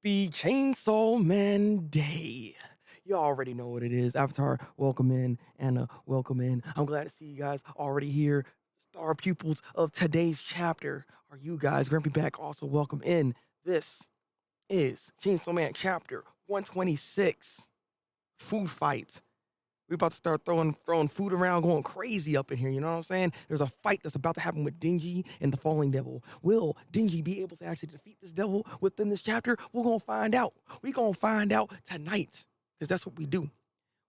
Happy Chainsaw Man Day. You already know what it is. Avatar, welcome in. Anna, welcome in. I'm glad to see you guys already here. Star pupils of today's chapter are you guys. Grumpy back, also welcome in. This is Chainsaw Man chapter 126. Food fight. We're about to start throwing food around, going crazy up in here. You know what I'm saying? There's a fight that's about to happen with Denji and the Falling Devil. Will Denji be able to actually defeat this devil within this chapter? We're gonna find out. We're gonna find out tonight, because that's what we do.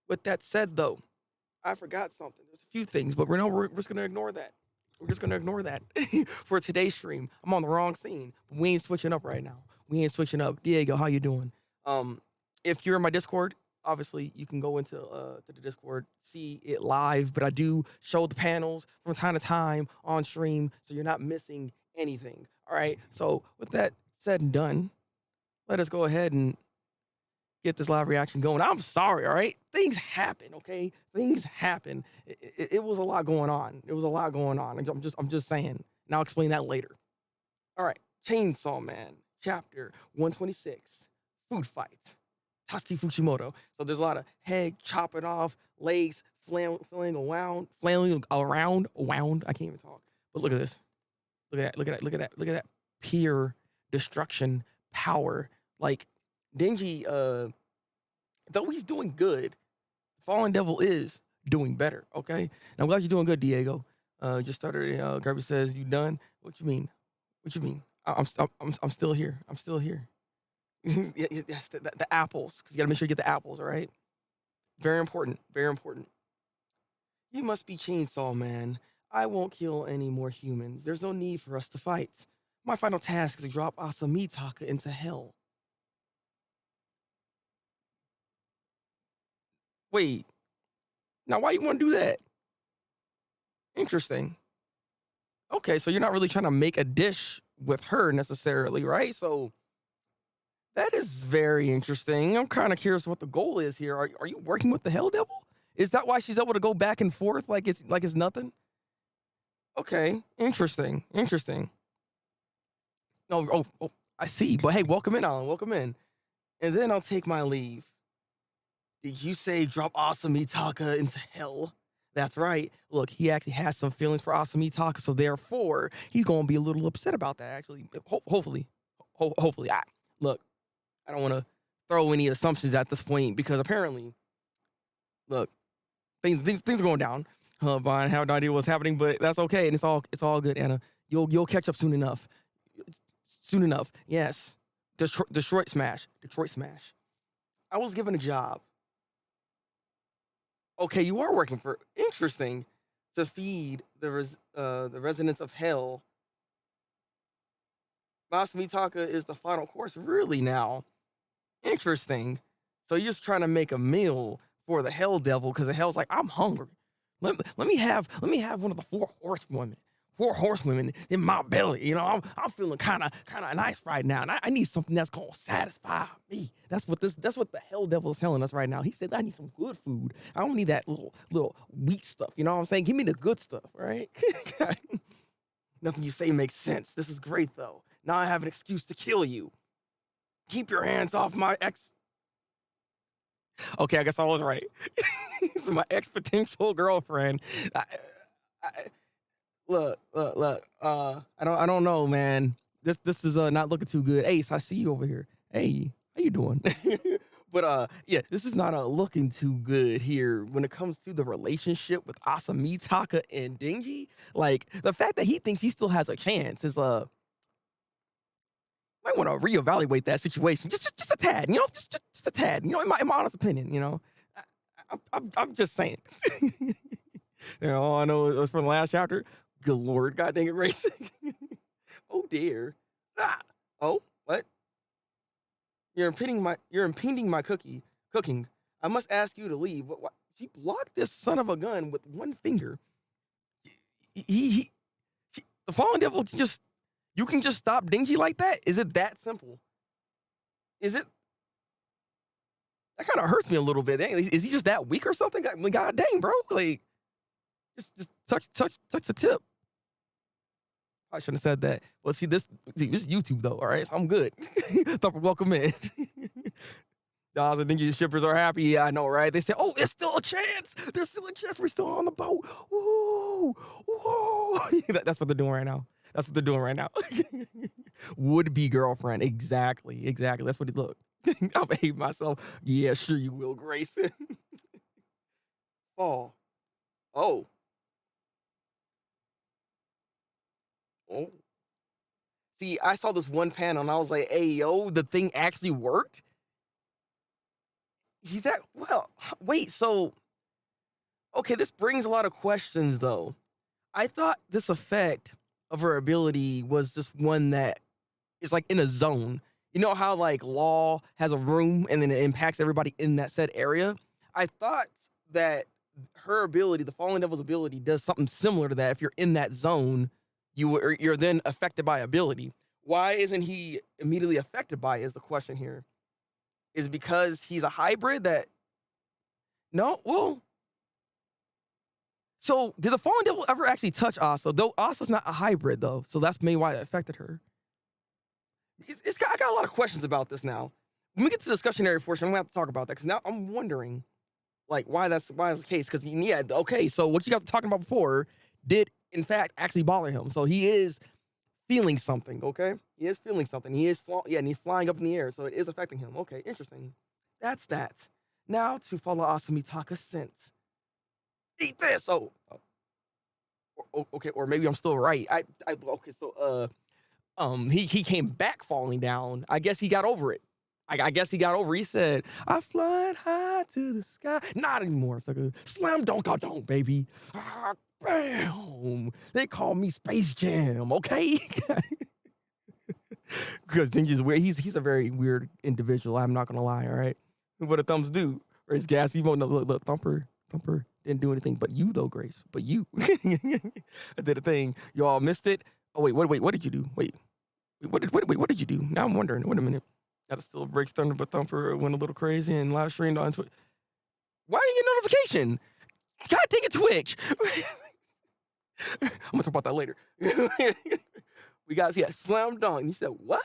With that said, though, I forgot something. There's a few things, but we're just gonna ignore that. We're just gonna ignore that for today's stream. I'm on the wrong scene, but we ain't switching up right now. We ain't switching up. Diego, how you doing? If you're in my Discord, obviously you can go into to the Discord, see it live, but I do show the panels from time to time on stream, so you're not missing anything. All right. So with that said and done, let us go ahead and get this live reaction going. I'm sorry. All right. Things happen. Okay. Things happen. It was a lot going on. It was a lot going on. I'm just saying. And I'll explain that later. All right. Chainsaw Man, chapter 126, food fight. Tashi Fujimoto. So there's a lot of head chopping off, legs flailing around. I can't even talk. But look at this. Look at that. Look at that. Look at that. Look at that pure destruction power. Like Denji, though he's doing good, Fallen Devil is doing better. Okay. And I'm glad you're doing good, Diego. Just started. Garby says you done. What you mean? What you mean? I'm still here. I'm still here. Yes, the apples, because you gotta make sure you get the apples, all right? Very important, very important. You must be Chainsaw Man. I won't kill any more humans. There's no need for us to fight. My final task is to drop Asamitaka into hell. Wait, now why you want to do that? Interesting. Okay, so you're not really trying to make a dish with her necessarily, right? So that is very interesting. I'm kind of curious what the goal is here. Are you working with the Hell Devil? Is that why she's able to go back and forth like it's nothing? Okay, interesting, interesting. Oh, I see. But hey, welcome in, Alan. Welcome in. And then I'll take my leave. Did you say drop Asamitaka into hell? That's right. Look, he actually has some feelings for Asamitaka, so therefore he's gonna be a little upset about that. Actually, hopefully. Look. I don't want to throw any assumptions at this point because apparently, look, things are going down. But I have no idea what's happening, but that's okay, and it's all good, Anna. You'll catch up soon enough. Soon enough, yes. Detroit Smash. I was given a job. Okay, you are working for interesting to feed the residents of hell. Masamitaka is the final course, really now. Interesting. So you're just trying to make a meal for the Hell Devil because the Hell's like, I'm hungry. Let me have one of the four horsewomen in my belly. You know, I'm feeling kind of nice right now, and I need something that's gonna satisfy me. That's what the Hell Devil is telling us right now. He said I need some good food. I don't need that little weak stuff. You know what I'm saying? Give me the good stuff, right? Nothing you say makes sense. This is great though. Now I have an excuse to kill you. Keep your hands off my ex. Okay, I guess I was right. This is my ex potential girlfriend. Look. I don't know, man. This is not looking too good. Ace, I see you over here. Hey, how you doing? But yeah, this is not looking too good here when it comes to the relationship with Asamitaka and Denji. Like the fact that he thinks he still has a chance is might want to reevaluate that situation just a tad, you know, just a tad, you know, in my honest opinion, you know. I'm just saying. You know, all I know was from the last chapter. Good Lord, God dang it, racing. Oh dear. Oh, what? You're impeding my cooking. I must ask you to leave. What? She blocked this son of a gun with one finger. The Fallen Devil just. You can just stop Denji like that? Is it that simple? Is it? That kind of hurts me a little bit. Dang, is he just that weak or something? God dang, bro. Like, just touch the tip. I shouldn't have said that. Well, this is YouTube though. All right, so I'm good. Thumper, welcome in. Dawes and Denji shippers are happy. Yeah, I know, right? They say, "Oh, there's still a chance. There's still a chance. We're still on the boat." Woo, whoa! That's what they're doing right now. That's what they're doing right now. Would-be girlfriend. Exactly. Exactly. That's what it look. I'll behave myself. Yeah, sure you will, Grayson. Oh. Oh. Oh. See, I saw this one panel and I was like, "Hey, yo, the thing actually worked." He's at well. Wait. So, okay, this brings a lot of questions though. I thought this effect of her ability was just one that is like in a zone. You know how like Law has a room and then it impacts everybody in that said area? I thought that her ability, the Fallen Devil's ability, does something similar to that. If you're in that zone, you're then affected by ability. Why isn't he immediately affected by it is the question here. Is it because he's a hybrid that no? Well, so did the Fallen Devil ever actually touch Asa? Though Asa's not a hybrid though, so that's maybe why it affected her. I got a lot of questions about this now. When we get to the discussionary portion, I'm gonna have to talk about that because now I'm wondering, like, why that's the case. Because yeah, okay, so what you guys were talking about before did in fact actually bother him. So he is feeling something. Okay, he is feeling something. He is and he's flying up in the air, so it is affecting him. Okay, interesting. That's that. Now to follow Asamitaka's scent. Eat this. Okay, or maybe I'm still right. Okay, so he came back falling down. I guess he got over it. I guess he got over it. He said, "I flying high to the sky." Not anymore. It's like a slam dunk, don't, baby. Ah, bam. They call me Space Jam, okay? Because Denji's weird. He's a very weird individual. I'm not gonna lie. All right. What do thumbs do? Or his gas? Even look, Thumper didn't do anything. But you though, Grace. But you. I did a thing. Y'all missed it. Oh wait, what did you do? Wait, what did you do? Now I'm wondering. Wait a minute. Got to still breaks thunder, but Thumper went a little crazy and live streamed on Twitch. Why didn't you get notification? God dang it, Twitch. I'm gonna talk about that later. We got slam dunk. And he said, "What?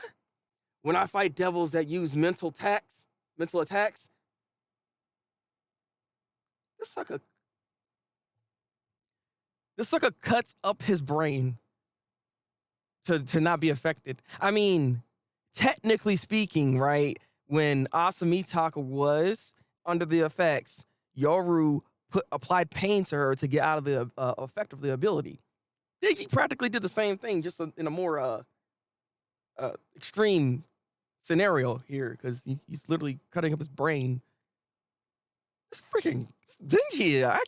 When I fight devils that use mental attacks, this sucker cuts up his brain to not be affected." I mean, technically speaking, right, when Asamitaka was under the effects, Yoru applied pain to her to get out of the effect of the ability. He practically did the same thing, just in a more extreme scenario here, because he's literally cutting up his brain. It's freaking Denji. I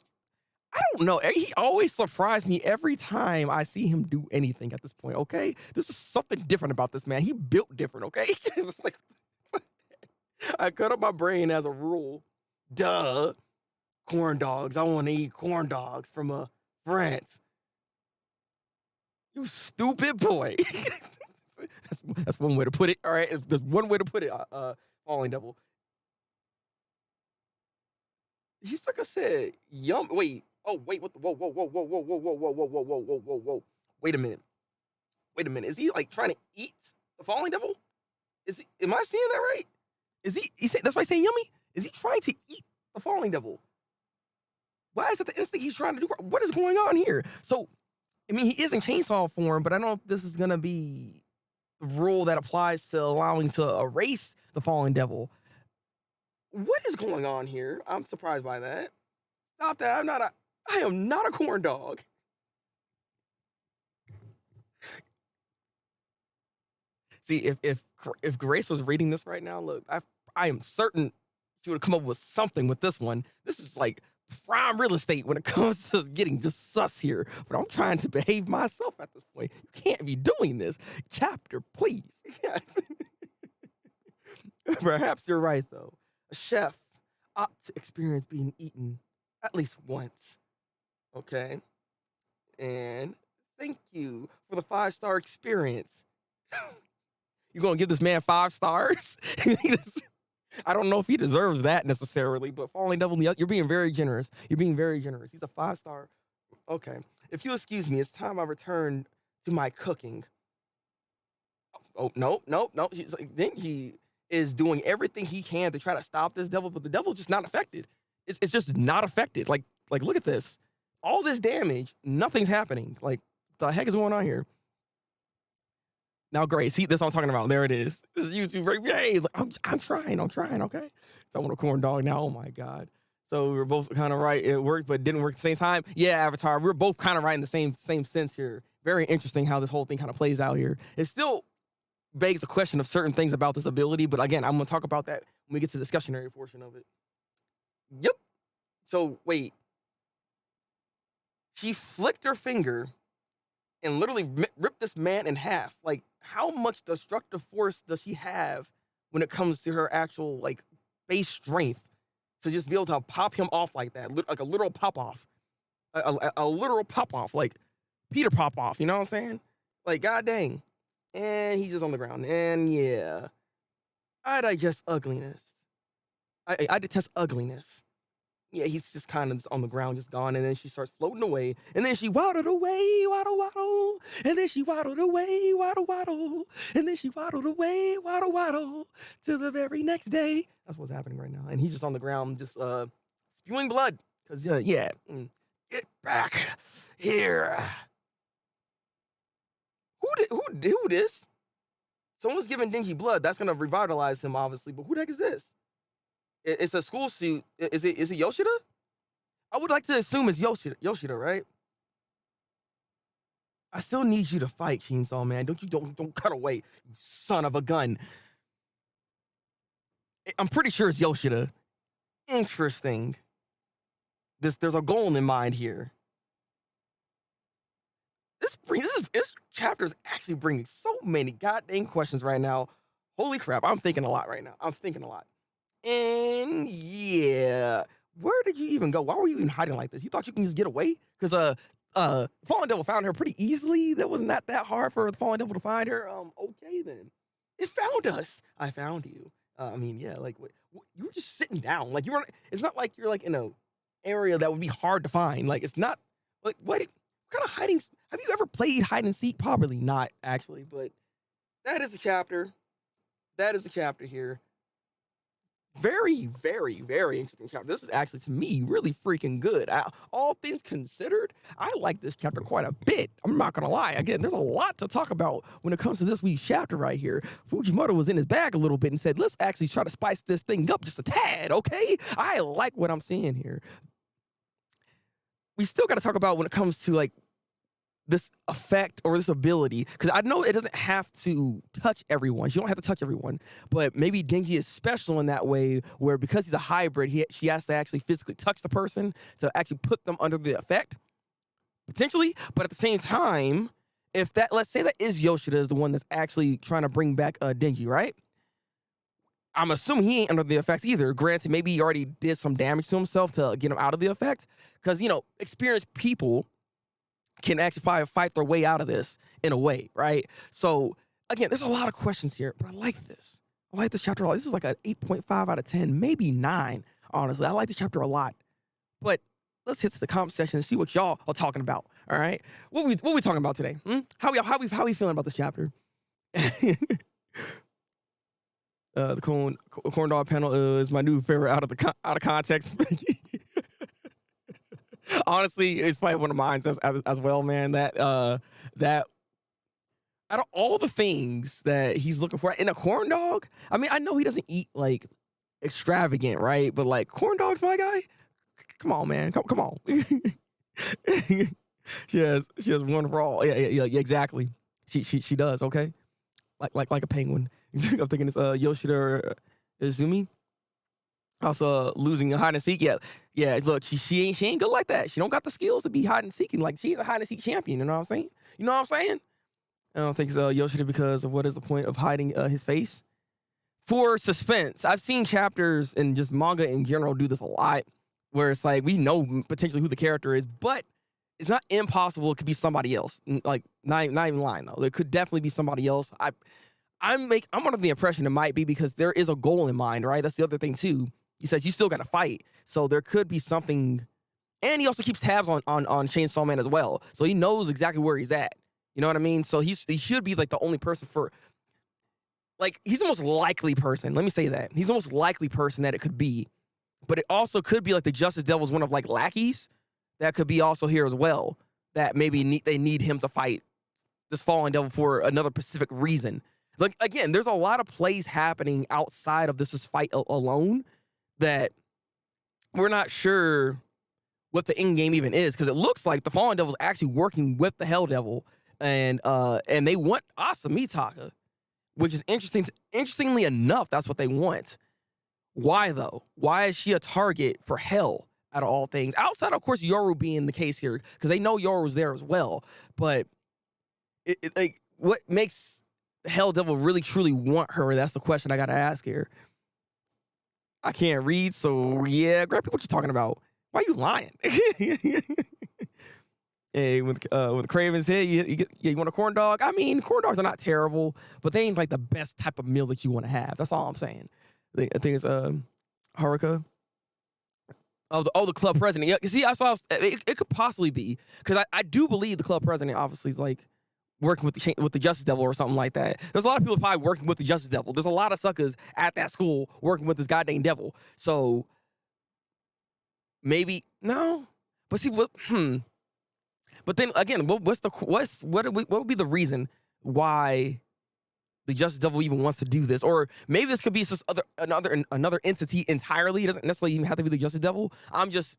don't know. He always surprised me every time I see him do anything at this point, okay? This is something different about this man. He built different, okay? It's like, I cut up my brain as a rule. Duh. Corn dogs. I want to eat corn dogs from France. You stupid boy. That's one way to put it, all right? There's one way to put it, Falling Devil. He's like I said, yum. Wait. Oh, wait. What the? Whoa. Wait a minute. Is he like trying to eat the Falling Devil? Am I seeing that right? Is he said that's why he's saying yummy? Is he trying to eat the Falling Devil? Why is that the instinct he's trying to do? What is going on here? So, I mean, he is in chainsaw form, but I don't know if this is gonna be the rule that applies to allowing to erase the Fallen Devil. What is going on here? I'm surprised by that. Stop that. I am not a corn dog. See, if Grace was reading this right now, look, I am certain she would have come up with something with this one. This is like prime real estate when it comes to getting just sus here. But I'm trying to behave myself at this point. You can't be doing this. Chapter, please. Perhaps you're right, though. A chef ought to experience being eaten at least once. Okay? And thank you for the 5-star experience. You gonna give this man 5 stars? I don't know if he deserves that necessarily, but Falling Devil, you're being very generous. You're being very generous. He's a 5-star. Okay. If you excuse me, it's time I return to my cooking. Oh, nope, nope, nope. She's like, Denji is doing everything he can to try to stop this devil, but the devil's just not affected. It's just not affected. Like look at this. All this damage, nothing's happening. Like, the heck is going on here? Now, great. See, that's what I'm talking about. There it is. This is YouTube. Right? Hey, I'm trying. Okay. So I want a corn dog now. Oh my god. So we were both kind of right. It worked, but it didn't work at the same time. Yeah, Avatar. We were both kind of right in the same sense here. Very interesting how this whole thing kind of plays out here. It still begs the question of certain things about this ability, but again, I'm gonna talk about that when we get to the discussionary portion of it. Yep. So wait. She flicked her finger and literally ripped this man in half. Like, how much destructive force does she have when it comes to her actual, like, base strength to just be able to pop him off like that? Like a literal pop off. A literal pop off. Like, Peter pop off. You know what I'm saying? Like, god dang. And he's just on the ground. And yeah. I digest ugliness. I detest ugliness. Yeah, he's just kind of on the ground, just gone, and then she starts floating away, and then she waddled away, waddle, waddle, and then she waddled away, waddle, waddle, and then she waddled away, waddle, waddle, to the very next day. That's what's happening right now, and he's just on the ground, just spewing blood, because, get back here. Who did this? Someone's giving Denji blood. That's going to revitalize him, obviously, but who the heck is this? It's a school suit. Is it Yoshida? I would like to assume it's Yoshida, right? I still need you to fight, Chainsaw Man. Don't cut away, you son of a gun. I'm pretty sure it's Yoshida. Interesting. There's a goal in mind here. This chapter is actually bringing so many goddamn questions right now. Holy crap, I'm thinking a lot right now. And yeah, where did you even go? Why were you even hiding like this? You thought you can just get away? Because Fallen Devil found her pretty easily. That was not that hard for the Fallen Devil to find her. Okay then. It found us. I found you. I mean, yeah, like you were just sitting down. Like you were. It's not like you're like in a area that would be hard to find. Like it's not like what kind of hiding? Have you ever played hide and seek? Probably not, actually. But that is the chapter. That is the chapter here. Very, very, very interesting chapter. This is actually, to me, really freaking good. All things considered, I like this chapter quite a bit. I'm not going to lie. Again, there's a lot to talk about when it comes to this week's chapter right here. Fujimoto was in his bag a little bit and said, let's actually try to spice this thing up just a tad, okay? I like what I'm seeing here. We still got to talk about when it comes to, like, this effect or this ability, because I know it doesn't have to touch everyone. She don't have to touch everyone, but maybe Denji is special in that way where because he's a hybrid, she has to actually physically touch the person to actually put them under the effect, potentially. But at the same time, if that, let's say that is Yoshida is the one that's actually trying to bring back Denji, right? I'm assuming he ain't under the effects either. Granted, maybe he already did some damage to himself to get him out of the effect, because, you know, experienced people can actually probably fight their way out of this in a way, right? So, again, there's a lot of questions here, but I like this. I like this chapter a lot. This is like an 8.5 out of 10, maybe 9, honestly. I like this chapter a lot. But let's hit to the comment section and see what y'all are talking about, all right? What we talking about today? How we feeling about this chapter? The corn dog panel is my new favorite out of context. Honestly, it's probably one of mine as well, man. That out of all the things that he's looking for in a corn dog, I mean, I know he doesn't eat like extravagant, right? But like corn dogs, my guy, come on, man, come on. she has one raw. Yeah, exactly. She does. Okay, like a penguin. I'm thinking it's Yoshida or Izumi. Also losing a hide and seek. Yeah. Look, she ain't good like that. She don't got the skills to be hide and seeking. Like she's a hide and seek champion. You know what I'm saying? I don't think it's Yoshida because of what is the point of hiding his face for suspense. I've seen chapters and just manga in general do this a lot, where it's like we know potentially who the character is, but it's not impossible. It could be somebody else. Like not even lying though. It could definitely be somebody else. I'm under the impression it might be because there is a goal in mind, right? That's the other thing too. He says you still got to fight, so there could be something. And he also keeps tabs on Chainsaw Man as well, so he knows exactly where he's at. You know what I mean? So he should be like the only person for, like, he's the most likely person. Let me say that. He's the most likely person that it could be. But it also could be like the Justice Devil's one of like lackeys that could be also here as well. That maybe they need him to fight this fallen devil for another specific reason. Like, again, there's a lot of plays happening outside of this fight alone that we're not sure what the end game even is, because it looks like the fallen devil is actually working with the hell devil, and they want Asa Mitaka, which is interesting. Interestingly enough, that's what they want. Why though? Why is she a target for hell out of all things? Outside, of course, Yoru being the case here, because they know Yoru's there as well. But like, what makes the hell devil really truly want her? That's the question I gotta ask here. I can't read, so yeah, Grab, what you talking about? Why are you lying? Hey, with Craven's head, you want a corn dog? I mean, corn dogs are not terrible, but they ain't like the best type of meal that you want to have. That's all I'm saying. I think it's Haruka. Oh, the club president. Yeah, see, I saw it could possibly be, because I do believe the club president obviously is like working with the Justice Devil or something like that. There's a lot of people probably working with the Justice Devil. There's a lot of suckers at that school working with this goddamn devil. So maybe no, but see what? But then again, what would be the reason why the Justice Devil even wants to do this? Or maybe this could be just another entity entirely. It doesn't necessarily even have to be the Justice Devil. I'm just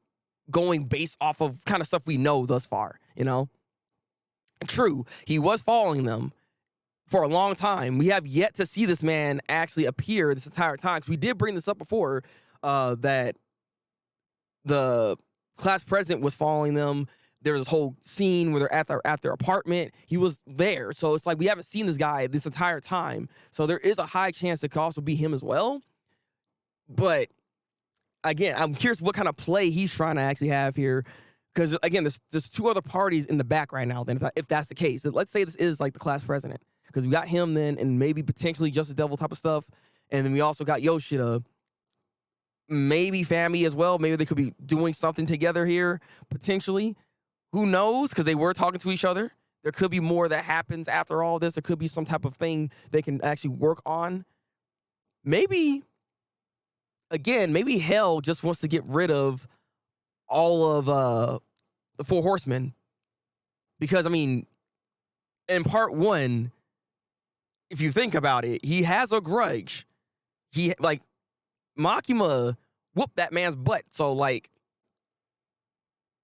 going based off of kind of stuff we know thus far, you know? True, he was following them for a long time. We have yet to see this man actually appear this entire time. We did bring this up before, that the class president was following them. There was this whole scene where they're at their apartment. He was there. So it's like we haven't seen this guy this entire time. So there is a high chance it could also be him as well. But again, I'm curious what kind of play he's trying to actually have here. Because again, there's two other parties in the back right now. Then if that's the case, let's say this is like the class president, because we got him then, and maybe potentially Justice Devil type of stuff, and then we also got Yoshida, maybe Fami as well. Maybe they could be doing something together here potentially. Who knows? Because they were talking to each other. There could be more that happens after all this. There could be some type of thing they can actually work on. Maybe, again, maybe Hell just wants to get rid of all of the Four Horsemen. Because, I mean, in part one, if you think about it, he has a grudge. He, like, Makima whooped that man's butt. So, like,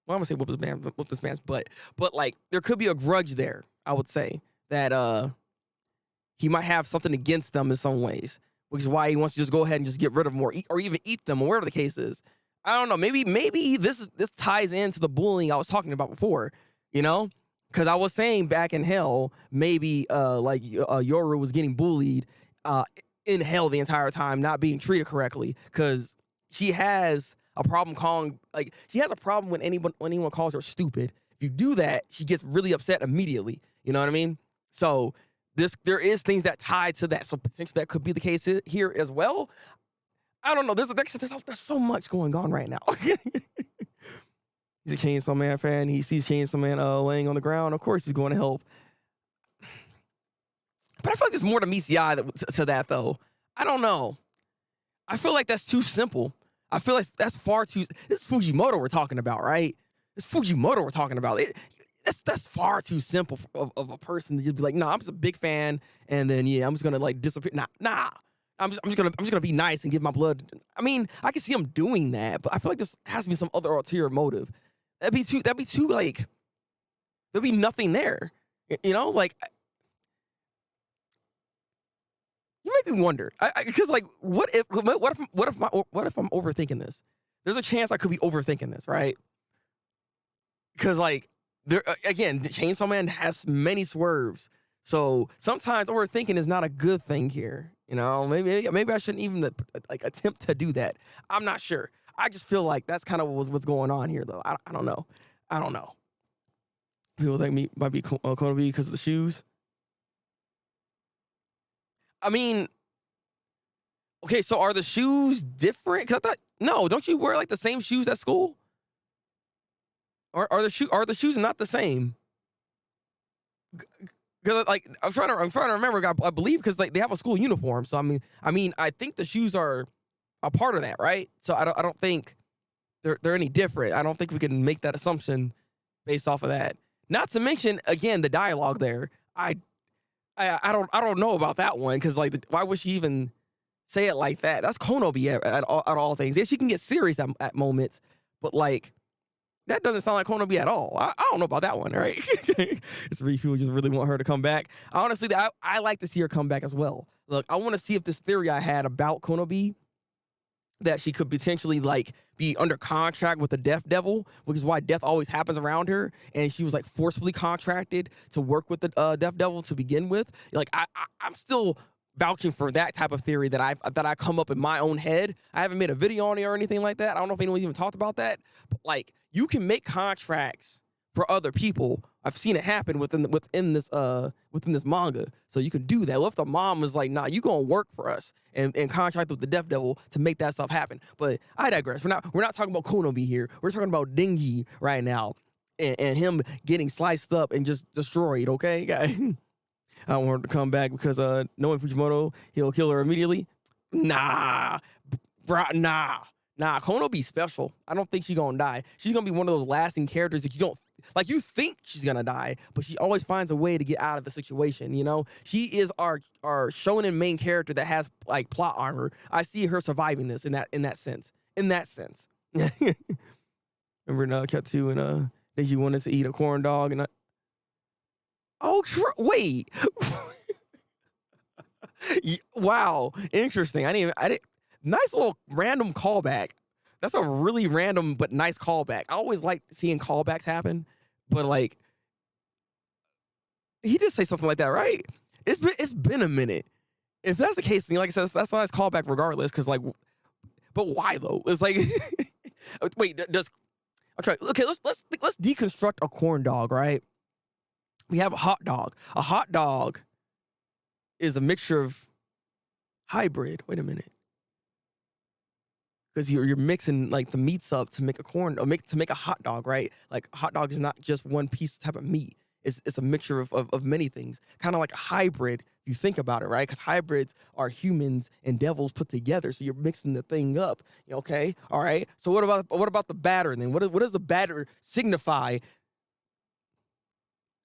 well, I'm gonna say whoop this man's butt, but like there could be a grudge there. I would say that he might have something against them in some ways, which is why he wants to just go ahead and just get rid of them, or even eat them, or whatever the case is. I don't know. Maybe this ties into the bullying I was talking about before. You know, because I was saying back in Hell, maybe Yoru was getting bullied in Hell the entire time, not being treated correctly, because she has a problem she has a problem when anyone calls her stupid. If you do that, she gets really upset immediately. You know what I mean? So there is things that tie to that. So potentially that could be the case here as well. I don't know. There's so much going on right now. He's a Chainsaw Man fan. He sees Chainsaw Man laying on the ground. Of course he's going to help. But I feel like there's more to meets the eye to that, though. I don't know. I feel like that's too simple. I feel like that's far too... This is Fujimoto we're talking about, right? It's Fujimoto we're talking about. That's far too simple of a person to just be like, no, I'm just a big fan, and then, yeah, I'm just going to, like, disappear. Nah. I'm just gonna be nice and give my blood. I mean, I can see him doing that, but I feel like this has to be some other ulterior motive. That'd be too, like... There'd be nothing there. You know? Like... You make me wonder, because like, what if I'm overthinking this? There's a chance I could be overthinking this, right? Because like, there again, the Chainsaw Man has many swerves, so sometimes overthinking is not a good thing here. You know, maybe I shouldn't even like attempt to do that. I'm not sure. I just feel like that's kind of what's going on here, though. I don't know. People think me might be Konobe because of the shoes. I mean, okay, so are the shoes different? Because I thought, no, don't you wear like the same shoes at school? Or are the shoes not the same? because like I'm trying to remember. I believe because like they have a school uniform. So I think the shoes are a part of that, right? So I don't think they're any different. I don't think we can make that assumption based off of that. Not to mention again the dialogue there. I don't know about that one because like why would she even say it like that? That's Konobi at all things. Yeah, she can get serious at moments, but like that doesn't sound like Konobi at all. I don't know about that one, right? It's really people just really want her to come back. Honestly, I like to see her come back as well. Look, I want to see if this theory I had about Konobi that she could potentially like be under contract with the Death Devil, which is why death always happens around her, and she was like forcefully contracted to work with the Death Devil to begin with. Like I'm still vouching for that type of theory that I come up in my own head. I haven't made a video on it or anything like that. I don't know if anyone's even talked about that. But like you can make contracts for other people. I've seen it happen within this manga. So you can do that. What if the mom was like, nah, you gonna work for us and contract with the Death Devil to make that stuff happen. But I digress. We're not talking about Konobi here. We're talking about Denji right now. And him getting sliced up and just destroyed, okay? I don't want her to come back because knowing Fujimoto, he'll kill her immediately. Nah. Nah. Konobi's special. I don't think she's gonna die. She's gonna be one of those lasting characters that you don't like. You think she's gonna die, but she always finds a way to get out of the situation. You know, she is our shonen main character that has like plot armor. I see her surviving this in that sense. Remember in Katsu and Denji wanted to eat a corn dog and wait. Wow, interesting. I didn't. Nice little random callback. That's a really random but nice callback. I always like seeing callbacks happen, but like he did say something like that, right? It's been a minute. If that's the case, then like I said, that's a nice callback regardless. Because like, but why though? It's like, wait, okay? Let's deconstruct a corn dog, right? We have a hot dog. A hot dog is a mixture of hybrid. Wait a minute. Because you're mixing like the meats up to make to make a hot dog, right? Like a hot dog is not just one piece type of meat. It's a mixture of many things. Kind of like a hybrid, if you think about it, right? Because hybrids are humans and devils put together. So you're mixing the thing up. Okay, all right. So what about the batter then? What does the batter signify?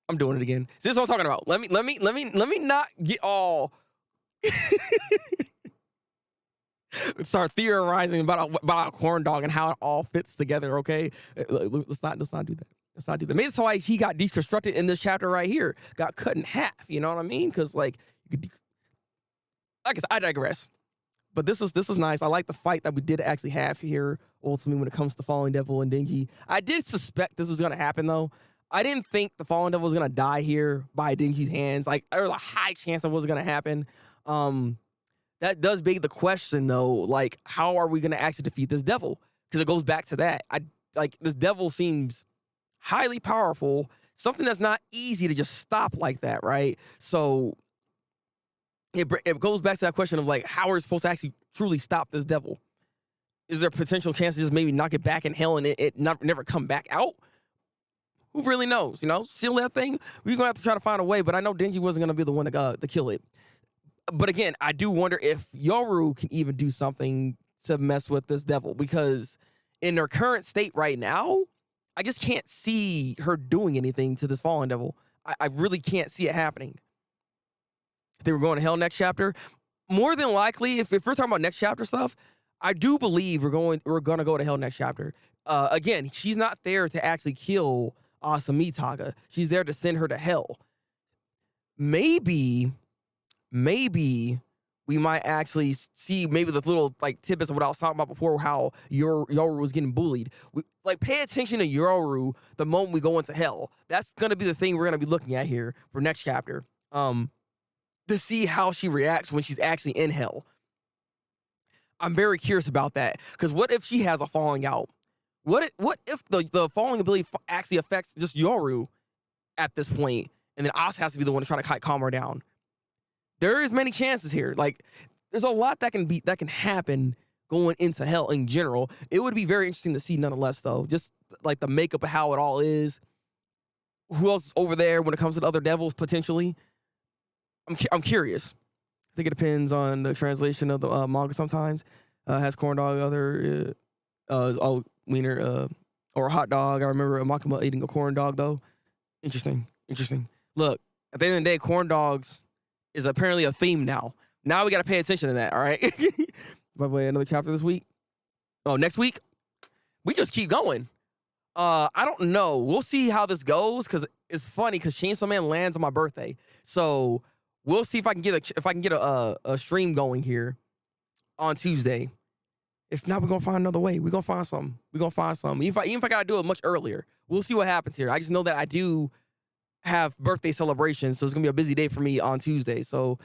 I'm doing it again. See, this is what I'm talking about. Let me not get all start theorizing about a corn dog and how it all fits together. Okay, let's not do that. Let's not do that. Maybe that's why he got deconstructed in this chapter right here. Got cut in half. You know what I mean? Because like you could, like I said, I digress. But this was nice. I like the fight that we did actually have here. Ultimately, when it comes to Falling Devil and Denji, I did suspect this was gonna happen though. I didn't think the Fallen Devil was gonna die here by Denji's hands. Like there was a high chance that was gonna happen. That does beg the question though, like how are we gonna actually defeat this devil? Because it goes back to that. This devil seems highly powerful, something that's not easy to just stop like that, right? So it goes back to that question of like how are we supposed to actually truly stop this devil? Is there a potential chance to just maybe knock it back in hell and it never come back out? Who really knows? You know, seal that thing. We're gonna have to try to find a way. But I know Denji wasn't gonna be the one to kill it. But again, I do wonder if Yoru can even do something to mess with this devil, because in her current state right now, I just can't see her doing anything to this fallen devil. I really can't see it happening. If they were going to hell next chapter, more than likely, if we're talking about next chapter stuff, I do believe we're gonna go to hell next chapter. Again, she's not there to actually kill Asamitaga. She's there to send her to hell. Maybe we might actually see maybe the little like tidbits of what I was talking about before, how Yoru was getting bullied. Like pay attention to Yoru the moment we go into hell. That's gonna be the thing we're gonna be looking at here for next chapter. To see how she reacts when she's actually in hell. I'm very curious about that, because what if she has a falling out? What if the falling ability actually affects just Yoru at this point, and then Asa has to be the one to try to calm her down? There is many chances here. Like, there's a lot that can happen going into hell in general. It would be very interesting to see nonetheless, though. Just like the makeup of how it all is. who else is over there when it comes to the other devils potentially? I'm curious. I think it depends on the translation of the manga. Sometimes has corn dog, other wiener, or a hot dog. I remember Makima eating a corn dog though. Interesting. Look, at the end of the day, corn dogs is apparently a theme now. Now we got to pay attention to that. All right. By the way, another chapter this week. Oh, next week we just keep going. I don't know. We'll see how this goes because it's funny because Chainsaw Man lands on my birthday, so we'll see if I can get a stream going here on Tuesday. If not, we're gonna find another way. We're gonna find something. Even if I gotta do it much earlier, we'll see what happens here. I just know that I do have birthday celebrations, so it's gonna be a busy day for me on Tuesday. So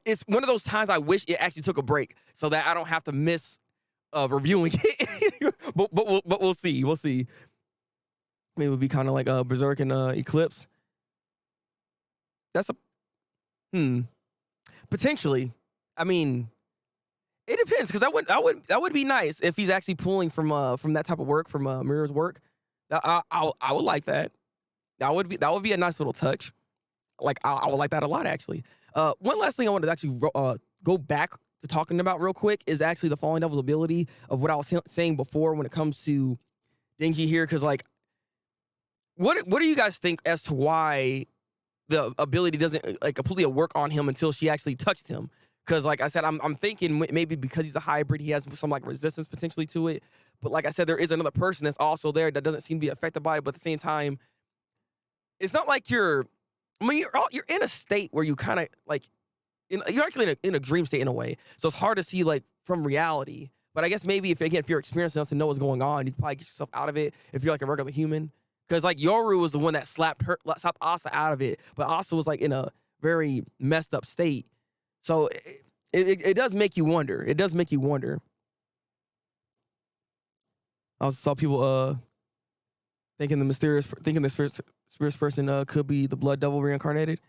it's one of those times I wish it actually took a break so that I don't have to miss reviewing it. but we'll see. Maybe it'll be kind of like Berserk and Eclipse. That's a potentially. I mean, it depends because that would be nice if he's actually pulling from that type of work from Mirror's work. I would like that. That would be a nice little touch. Like I would like that a lot actually. One last thing I wanted to actually go back to talking about real quick is actually the Falling Devil's ability of what I was saying before when it comes to Denji here. Because like, what do you guys think as to why the ability doesn't like completely work on him until she actually touched him? Because like I said, I'm thinking maybe because he's a hybrid, he has some like resistance potentially to it. But like I said, there is another person that's also there that doesn't seem to be affected by it. But at the same time, it's not like you're in a state where you kind of like, you're actually in a dream state in a way. So it's hard to see like from reality. But I guess maybe if you're experienced enough to know what's going on, you can probably get yourself out of it if you're like a regular human. Because like Yoru was the one that slapped Asa out of it, but Asa was like in a very messed up state. So it does make you wonder. I also saw people thinking the mysterious person could be the Blood Devil reincarnated.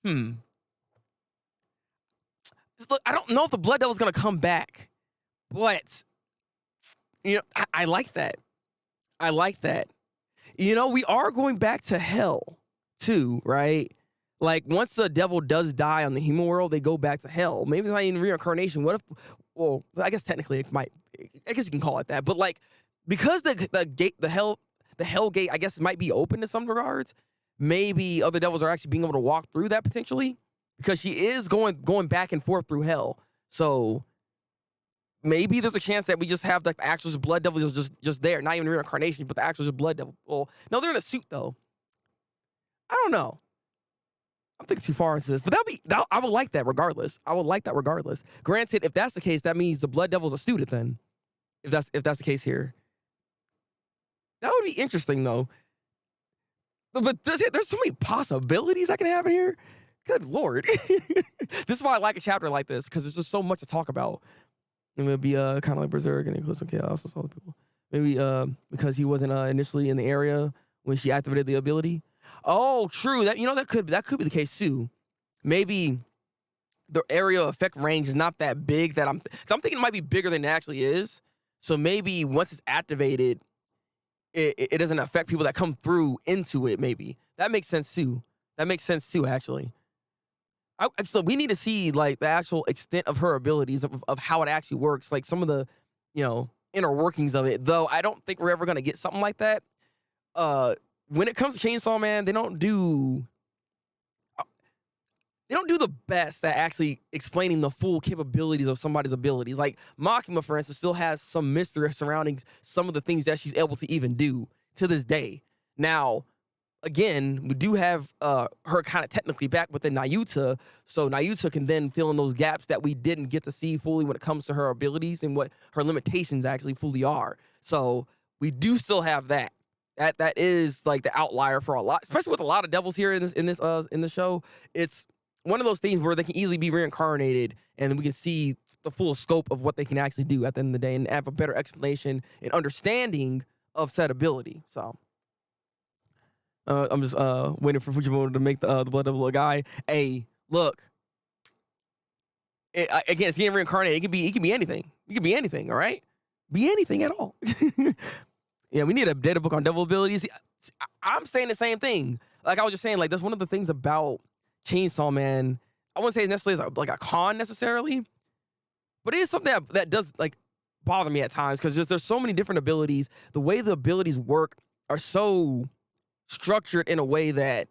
Look, I don't know if the Blood Devil's gonna come back, but I like that. We are going back to hell too, right? Like once the devil does die on the human world, they go back to hell. Maybe it's not even reincarnation. What if? Well, I guess technically it might. I guess you can call it that. But like, because the hell gate, I guess might be open in some regards. Maybe other devils are actually being able to walk through that potentially, because she is going back and forth through hell. So maybe there's a chance that we just have the actual Blood Devil is just there, not even reincarnation, but the actual Blood Devil. Well, no, they're in a suit though. I don't know. I'm thinking too far into this, but I would like that regardless. Granted, if that's the case, that means the Blood Devil's a student then. If that's the case here, that would be interesting though. But there's so many possibilities that can happen here. Good Lord. This is why I like a chapter like this, because there's just so much to talk about. It would be kind of like Berserk and Eclipse. Okay, I also saw the people. Maybe because he wasn't initially in the area when she activated the ability. Oh, true. That could be the case too. Maybe the area effect range is not that big that I'm thinking it might be bigger than it actually is. So maybe once it's activated, it doesn't affect people that come through into it. Maybe that makes sense too. Actually. So we need to see like the actual extent of her abilities of how it actually works, like some of the inner workings of it. Though I don't think we're ever gonna get something like that. When it comes to Chainsaw Man, they don't do the best at actually explaining the full capabilities of somebody's abilities. Like Makima, for instance, still has some mystery surrounding some of the things that she's able to even do to this day. Now, again, we do have her kind of technically back within Nayuta, so Nayuta can then fill in those gaps that we didn't get to see fully when it comes to her abilities and what her limitations actually fully are. So we do still have that. That is like the outlier for a lot, especially with a lot of devils here in the show. It's one of those things where they can easily be reincarnated, and we can see the full scope of what they can actually do at the end of the day, and have a better explanation and understanding of said ability. So I'm just waiting for Fujimoto to make the Blood Devil a guy. Hey, look. Again, it's getting reincarnated. It can be anything. All right. be anything at all. Yeah, we need a data book on devil abilities. I'm saying the same thing. Like I was just saying, like that's one of the things about Chainsaw Man. I wouldn't say necessarily like a con necessarily, but it is something that does like bother me at times because there's so many different abilities. The way the abilities work are so structured in a way that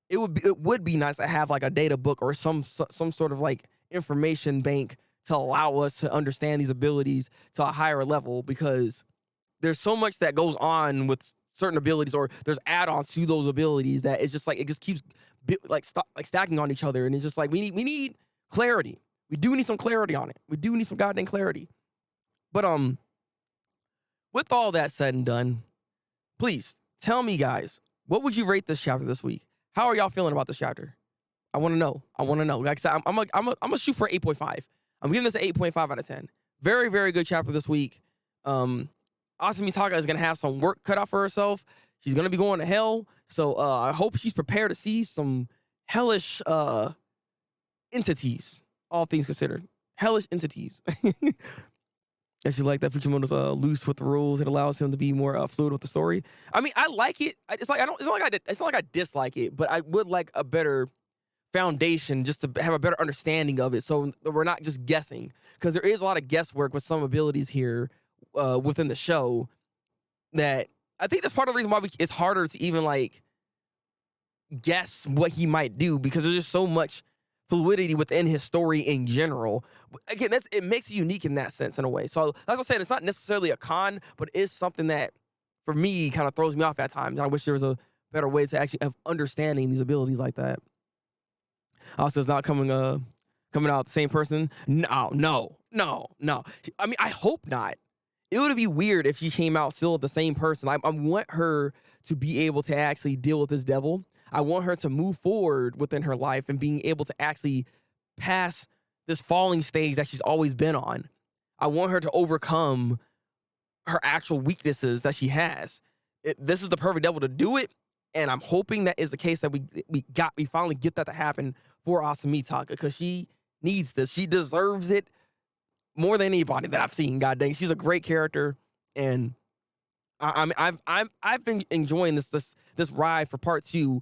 it would be nice to have like a data book or some sort of like information bank to allow us to understand these abilities to a higher level, because there's so much that goes on with certain abilities, or there's add-ons to those abilities that it's just like it just keeps stacking on each other, and it's just like we need clarity. We do need some clarity on it. We do need some goddamn clarity. But with all that said and done, please tell me, guys, what would you rate this chapter this week? How are y'all feeling about this chapter? I want to know. I want to know. Like I said, I'm gonna shoot for 8.5. I'm giving this an 8.5 out of 10. Very, very good chapter this week. Asami Taka is gonna have some work cut out for herself. She's gonna be going to hell. So I hope she's prepared to see some hellish entities. All things considered, hellish entities. If you like that Fujimoto's loose with the rules, it allows him to be more fluid with the story. I mean, I like it. It's like it's not like I dislike it, but I would like a better foundation just to have a better understanding of it, so we're not just guessing, because there is a lot of guesswork with some abilities here within the show. That I think that's part of the reason why it's harder to even like guess what he might do, because there's just so much fluidity within his story in general. Again, it makes it unique in that sense in a way. So that's what I'm saying. It's not necessarily a con, but it is something that for me kind of throws me off at times. And I wish there was a better way to actually have understanding these abilities like that. Also, it's not coming out the same person. No. I mean, I hope not. It would be weird if she came out still the same person. I want her to be able to actually deal with this devil. I want her to move forward within her life and being able to actually pass this falling stage that she's always been on. I want her to overcome her actual weaknesses that she has. This is the perfect devil to do it, and I'm hoping that is the case, that we finally get that to happen for Asami Taka, because she needs this. She deserves it more than anybody that I've seen. God dang, she's a great character, and I've been enjoying this ride for part 2.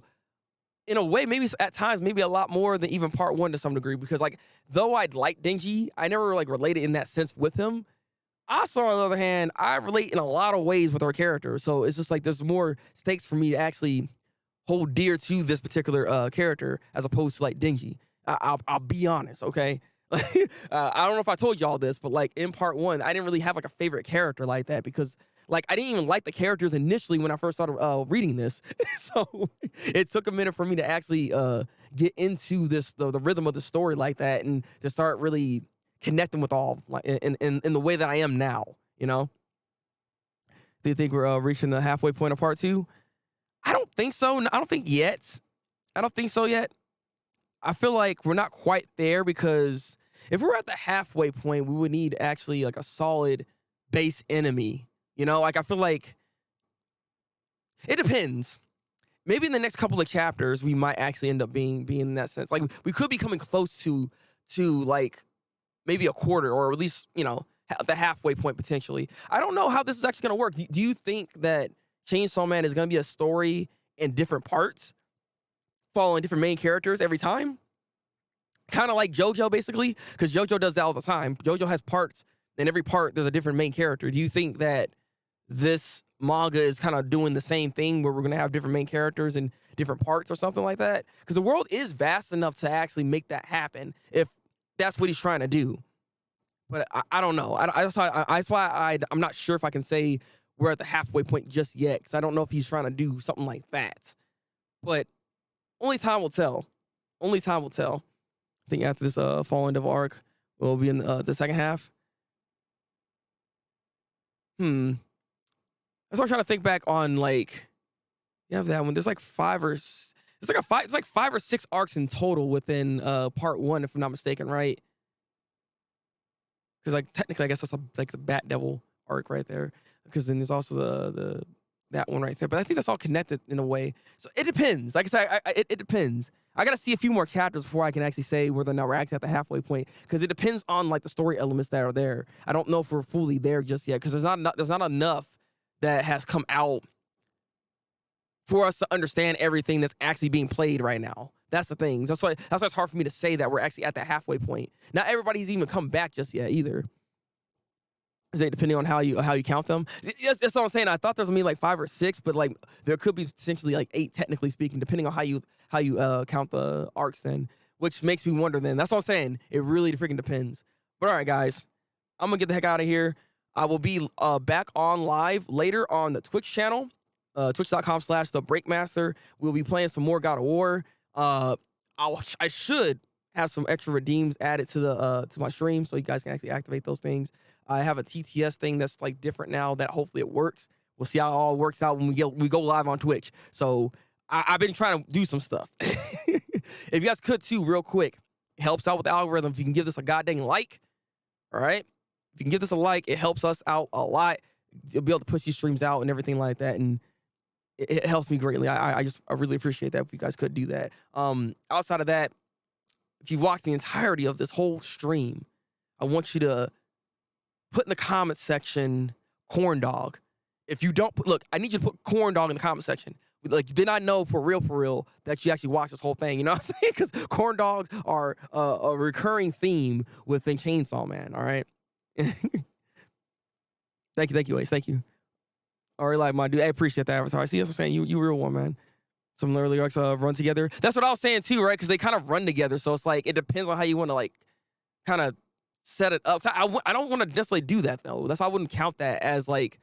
In a way, maybe at times, maybe a lot more than even part 1 to some degree, because like though I'd like Denji, I never like related in that sense with him. Asa, on the other hand, I relate in a lot of ways with her character, so it's just like there's more stakes for me to actually hold dear to this particular character as opposed to like Denji. I'll be honest, okay? I don't know if I told y'all this, but like in part 1, I didn't really have like a favorite character like that, because like I didn't even like the characters initially when I first started reading this. So it took a minute for me to actually get into the rhythm of the story like that, and to start really connecting with all like in the way that I am now, you know? Do you think we're reaching the halfway point of part 2? I don't think so. I don't think yet. I don't think so yet. I feel like we're not quite there, because if we're at the halfway point, we would need actually like a solid base enemy. You know, like I feel like it depends. Maybe in the next couple of chapters, we might actually end up being in that sense. Like we could be coming close to like maybe a quarter, or at least, you know, the halfway point potentially. I don't know how this is actually going to work. Do you think that Chainsaw Man is going to be a story in different parts, following different main characters every time? Kind of like JoJo, basically, because JoJo does that all the time. JoJo has parts, and every part there's a different main character. Do you think that this manga is kind of doing the same thing, where we're going to have different main characters in different parts or something like that? Because the world is vast enough to actually make that happen if that's what he's trying to do. But I don't know. That's why I'm not sure if I can say we're at the halfway point just yet, because I don't know if he's trying to do something like that. But only time will tell. Only time will tell. I think after this Fallen Devil arc, we'll be in the second half. That's why I'm trying to think back on, like, you have that one. There's like five or six arcs in total within part 1, if I'm not mistaken, right? Because like technically, I guess that's like the Bat Devil arc right there. Because then there's also the that one right there. But I think that's all connected in a way. So it depends. Like I said, it depends. I gotta see a few more chapters before I can actually say whether or not we're actually at the halfway point, because it depends on like the story elements that are there. I don't know if we're fully there just yet, because there's not enough that has come out for us to understand everything that's actually being played right now. That's the thing. That's why it's hard for me to say that we're actually at the halfway point. Not everybody's even come back just yet either. Is it depending on how you count them? That's what I'm saying. I thought there was gonna be like 5 or 6, but like there could be essentially like 8, technically speaking, depending on how you count the arcs. Then, which makes me wonder. Then that's what I'm saying. It really freaking depends. But all right, guys, I'm gonna get the heck out of here. I will be back on live later on the Twitch channel, twitch.com/Thabreakmaster. We'll be playing some more God of War. I should have some extra redeems added to my stream, so you guys can actually activate those things. I have a TTS thing that's like different now that hopefully it works. We'll see how it all works out when we go live on Twitch. So I've been trying to do some stuff. If you guys could too, real quick, it helps out with the algorithm. If you can give this a goddamn like, all right? If you can give this a like, it helps us out a lot. You'll be able to push these streams out and everything like that, and it helps me greatly. I really appreciate that if you guys could do that. Outside of that, if you watch the entirety of this whole stream, I want you to put in the comment section corn dog. If you don't look, I need you to put corn dog in the comment section. Like, did I know for real that you actually watched this whole thing? You know what I'm saying? Because corn dogs are a recurring theme within Chainsaw Man. All right. Thank you, Ace. Thank you. All right, like my dude, I appreciate that, Avatar. See, that's what I'm saying. You real one, man. Some lyrics run together. That's what I was saying too, right? Because they kind of run together. So it's like it depends on how you want to like kind of set it up. So I don't want to necessarily do that though. That's why I wouldn't count that as like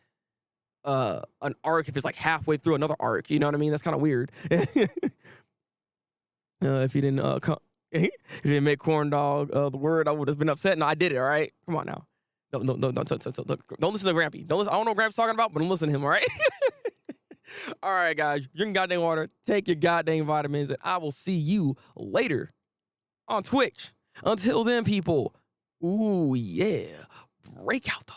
an arc if it's like halfway through another arc. You know what I mean? That's kind of weird. If you didn't if you didn't make corn dog the word, I would have been upset. No, I did it. All right, come on now. No, don't listen to Grampy. Don't listen. I don't know what Grampy's talking about, but don't listen to him. All right. All right, guys. Drink goddamn water. Take your goddamn vitamins, and I will see you later on Twitch. Until then, people. Ooh yeah. Break out though.